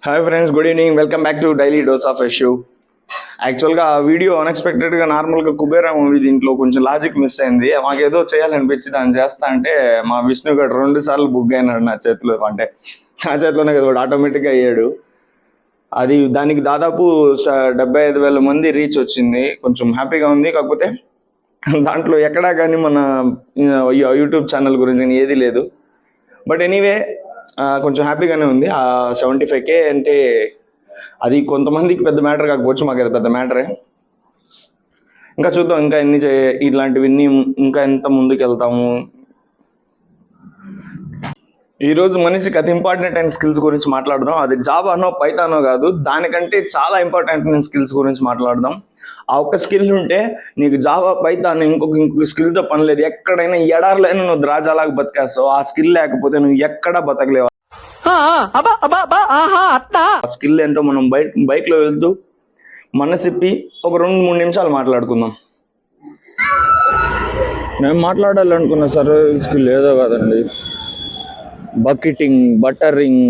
Hi friends, good evening. Welcome back to daily dose of issue. యాక్చువల్గా ఆ video అన్ఎక్స్పెక్టెడ్గా నార్మల్గా కుబేరా మూవీ దీంట్లో కొంచెం లాజిక్ మిస్ అయింది. మాకేదో చేయాలనిపించి దాన్ని చేస్తా అంటే మా విష్ణు గారు 2 సార్లు బుక్ అయినాడు నా చేతిలో. అంటే నా చేతిలోనే కదా, వాడు ఆటోమేటిక్గా అయ్యాడు. దానికి దాదాపు 75,000 మంది రీచ్ వచ్చింది. కొంచెం హ్యాపీగా ఉంది. కాకపోతే దాంట్లో ఎక్కడా కానీ మన యూట్యూబ్ ఛానల్ గురించి ఏది లేదు. బట్ ఎనీవే కొంచెం హ్యాపీగానే ఉంది. ఆ 75K అంటే అది కొంతమందికి పెద్ద మ్యాటర్ కాకపోవచ్చు, మాకు అది పెద్ద మ్యాటరే. ఇంకా చూద్దాం, ఇంకా ఇట్లాంటివన్నీ ఇంకా ఎంత ముందుకు వెళ్తాము. ఈరోజు మనిషికి అతి ఇంపార్టెంట్ అయిన స్కిల్స్ గురించి మాట్లాడదాం. అది జావానో పైథానో కాదు, దానికంటే చాలా ఇంపార్టెంట్ అయిన స్కిల్స్ గురించి మాట్లాడదాం. ఆ ఒక్క స్కిల్ ఉంటే నీకు జావా పైథాన్ ఇంకొక స్కిల్తో పని లేదు. ఎక్కడైనా ఎడార్లైనా నువ్వు రాజాలాగా బతికేస్తావు. ఆ స్కిల్ లేకపోతే నువ్వు ఎక్కడా బతకలేవు. ఆ స్కిల్ ఏంటో మనం బైక్లో వెళ్తూ మనసిప్పి ఒక 2-3 నిమిషాలు మాట్లాడుకుందాం. నేను మాట్లాడాలనుకున్న సర్వైవల్ స్కిల్ ఏదో కాదండి, బకెటింగ్, బటరింగ్,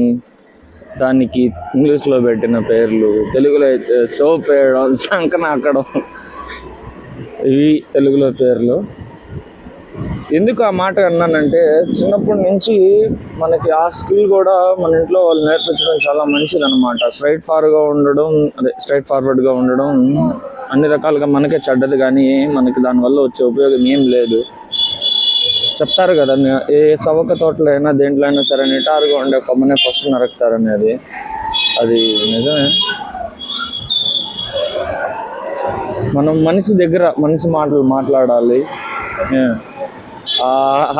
దానికి ఇంగ్లీష్లో పెట్టిన పేర్లు, తెలుగులో అయితే సోప్ వేయడం, సంకనాకడం, ఇవి తెలుగులో పేర్లు. ఎందుకు ఆ మాట అన్నానంటే, చిన్నప్పటి నుంచి మనకి ఆ స్కిల్ కూడా మన ఇంట్లో వాళ్ళు నేర్పించడం చాలా మంచిది అనమాట. స్ట్రైట్ ఫార్వర్డ్గా ఉండడం అన్ని రకాలుగా మనకే చెడ్డది, కానీ మనకి దానివల్ల వచ్చే ఉపయోగం ఏం లేదు. చెప్తారు కదా, ఏ సవక తోటలో అయినా దేంట్లో అయినా సరే నిటారుగా ఉండే కొమ్మనే ఫస్ట్ నరుకుతారు అనేది. అది నిజమే. మనం మనిషి మాటలు మాట్లాడాలి.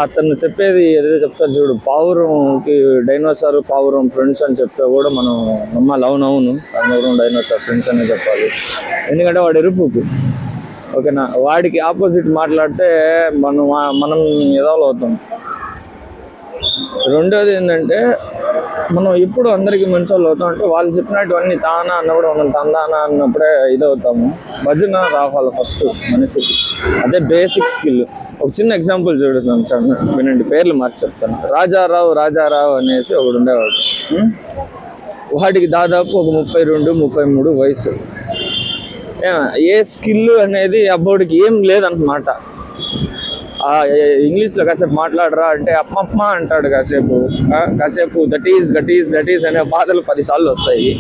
అతను చెప్పేది ఏదైతే చెప్తారు చూడు, పావురంకి డైనోసార్ పావురం ఫ్రెండ్స్ అని చెప్తే కూడా మనం నమ్మాలి. అవునవును, డైనోసార్ ఫ్రెండ్స్ అనే చెప్పాలి. ఎందుకంటే వాడు ఎరుపుకు, ఓకేనా. వాడికి ఆపోజిట్ మాట్లాడితే మనం ఎదవలు అవుతాం. రెండోది ఏంటంటే, మనం ఎప్పుడు అందరికీ మంచి వాళ్ళు అవుతాం అంటే వాళ్ళు చెప్పినట్టువన్నీ తానా అన్నప్పుడు మనం తందానా అన్నప్పుడే ఇదవుతాము. భజన రావాలి ఫస్ట్ మనిషికి. అదే బేసిక్ స్కిల్. ఒక చిన్న ఎగ్జాంపుల్ చూడండి, వినండి, పేర్లు మార్చి చెప్తాను. రాజారావు అనేసి ఒకడు ఉండేవాడు. వాడికి దాదాపు ఒక 32-33 వయసు. ఏ స్కిల్ అనేది అబ్బోడికి ఏం లేదన్నమాట. ఇంగ్లీష్లో కాసేపు మాట్లాడరా అంటే అమ్మమ్మ అంటాడు. కాసేపు దట్ ఈజ్ అనే బాధలు 10 సార్లు వస్తాయి.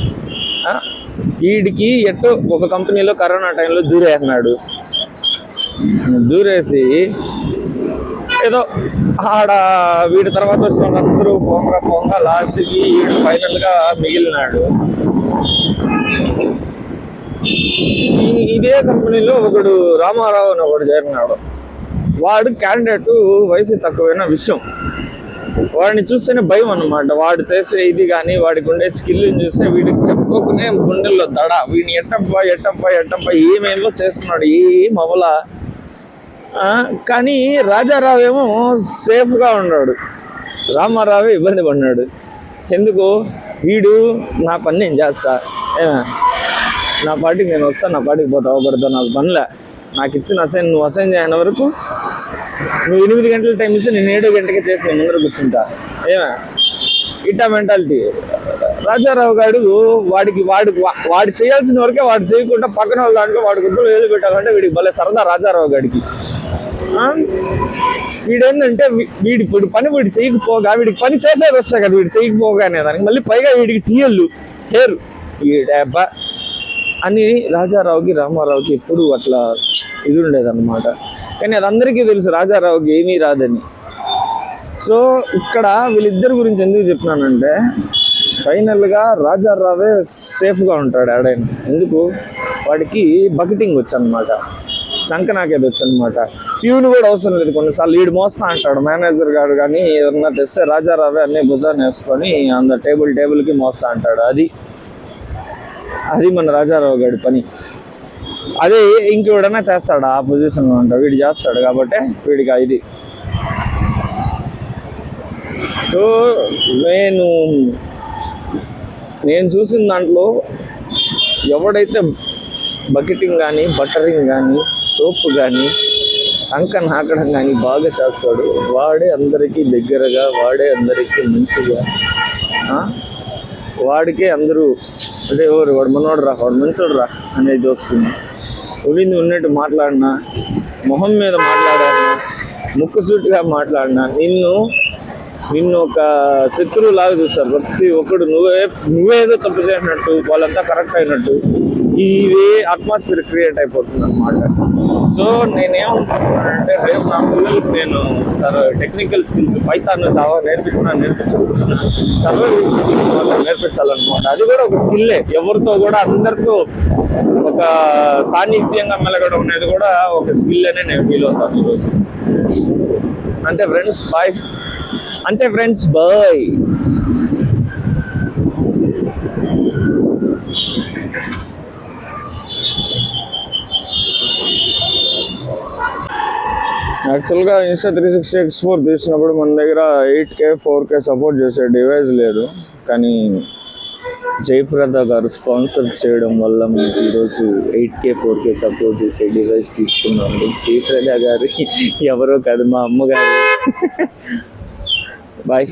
వీడికి ఎట్టో ఒక కంపెనీలో కరోనా టైంలో దూరేసి ఏదో వీడి తర్వాత వచ్చిన అందరూ పొంగ లాస్ట్కి వీడు ఫైనల్గా మిగిలినాడు. ఇదే కంపెనీలో ఒకడు రామారావు అని ఒకడు చేరినాడు. వాడు క్యాండిడేట్, వయసు తక్కువైన విషయం. వాడిని చూస్తేనే భయం అన్నమాట. వాడు చేసే ఇది కానీ వాడికి ఉండే స్కిల్ని చూస్తే వీడికి చెప్పుకోకునే గుండెల్లో దడ. వీడిని ఎట్టప్ప ఏమేమో చేస్తున్నాడు, ఏం అవలా. కానీ రాజారావు ఏమో సేఫ్గా ఉన్నాడు, రామారావే ఇబ్బంది పడినాడు. ఎందుకు? వీడు నా పని నేను చేస్తా, నా పార్టీకి నేను వస్తా, నా పార్టీకి పోతా, ఒకరితో నాకు పనిలే, నాకు ఇచ్చిన నువ్వు అసైన్ చేయన వరకు నువ్వు 8 గంటల టైం ఇస్తే నేను 7 గంటకే చేసి ముందర కూర్చుంటా. ఇట్టా మెంటాలిటీ. రాజారావు గారు వాడు చేయాల్సిన వరకే వాడు చేయకుండా పక్కన వాళ్ళ దాంట్లో వాడి గుడ్డలు ఏది పెట్టాలంటే వీడికి భలే సరదా రాజారావు గారికి. వీడేంటంటే వీడి పని వీడు చేయకపోగా, వీడికి పని చేసేది వస్తాయి కదా వీడు చేయకపోగానే, దానికి మళ్ళీ పైగా వీడికి హేరు వీడబ్బా అని రామారావుకి ఎప్పుడు అట్లా ఇది ఉండేదన్నమాట. కానీ అది అందరికీ తెలుసు రాజారావుకి ఏమీ రాదని. సో ఇక్కడ వీళ్ళిద్దరి గురించి ఎందుకు చెప్పినానంటే, ఫైనల్గా రాజారావే సేఫ్గా ఉంటాడు ఆడైనా. ఎందుకు? వాడికి బకెటింగ్ వచ్చనమాట, సంకనాకేది వచ్చనమాట. ప్యూన్ కూడా అవసరం లేదు. కొన్నిసార్లు వీడు మోస్తా అంటాడు మేనేజర్ గారు, కానీ ఏదన్నా తెస్తే రాజారావే అన్నీ భుజాన్ని వేసుకొని అంత టేబుల్కి మోస్తా అంటాడు. అది మన రాజారావు గారి పని. అదే ఇంకెవడన్నా చేస్తాడు ఆ పొజిషన్లో ఉంటాడు, వీడు చేస్తాడు కాబట్టి వీడికి ఇది. సో నేను చూసిన దాంట్లో ఎవడైతే బకెటింగ్ కానీ, బటరింగ్ కానీ, సోప్ కానీ, సంకన్ హాకడం కానీ బాగా చేస్తాడు, వాడే అందరికీ దగ్గరగా, వాడే అందరికీ మంచిగా వాడికే అందరూ అంటే ఎవరు వాడు మనోడు రా, వాడు మంచోడు రా అనేది వస్తుంది. ఉండింది ఉన్నట్టు మాట్లాడినా, మొహం మీద మాట్లాడానా, ముక్కుసూటిగా మాట్లాడినా నిన్ను ఒక శత్రువు లాగా చూస్తారు. ప్రతి ఒక్కడు నువ్వేదో తప్పు చేసినట్టు, వాళ్ళంతా కరెక్ట్ అయినట్టు ఇవే అట్మాస్ఫియర్ క్రియేట్ అయిపోతుంది అనమాట. సో నేనేమనుకుంటున్నానంటే రేపు నా పిల్లలకి నేను టెక్నికల్ స్కిల్స్ పైథాన్ జావా నేర్పించుకుంటున్నా, సర్వైవల్ స్కిల్స్ వాళ్ళకి నేర్పించాలన్నమాట. అది కూడా ఒక స్కిల్లే. ఎవరితో కూడా అందరితో ఒక సాన్నిధ్యంగా మెలగడం అనేది కూడా ఒక స్కిల్ అనే నేను ఫీల్ అవుతాను ఈరోజు. అంతే ఫ్రెండ్స్, బాయ్. యాక్చువల్గా ఇన్స్టా 360 X4 తీసినప్పుడు మన దగ్గర 8K 4K సపోర్ట్ చేసే డివైస్ లేదు, కానీ జయప్రద గారు స్పాన్సర్ చేయడం వల్ల మనకి ఈరోజు 8K 4K సపోర్ట్ చేసే డివైస్ తీసుకున్నాం. జయప్రద గారు ఎవరో కాదు, మా అమ్మగారు. బాయ్.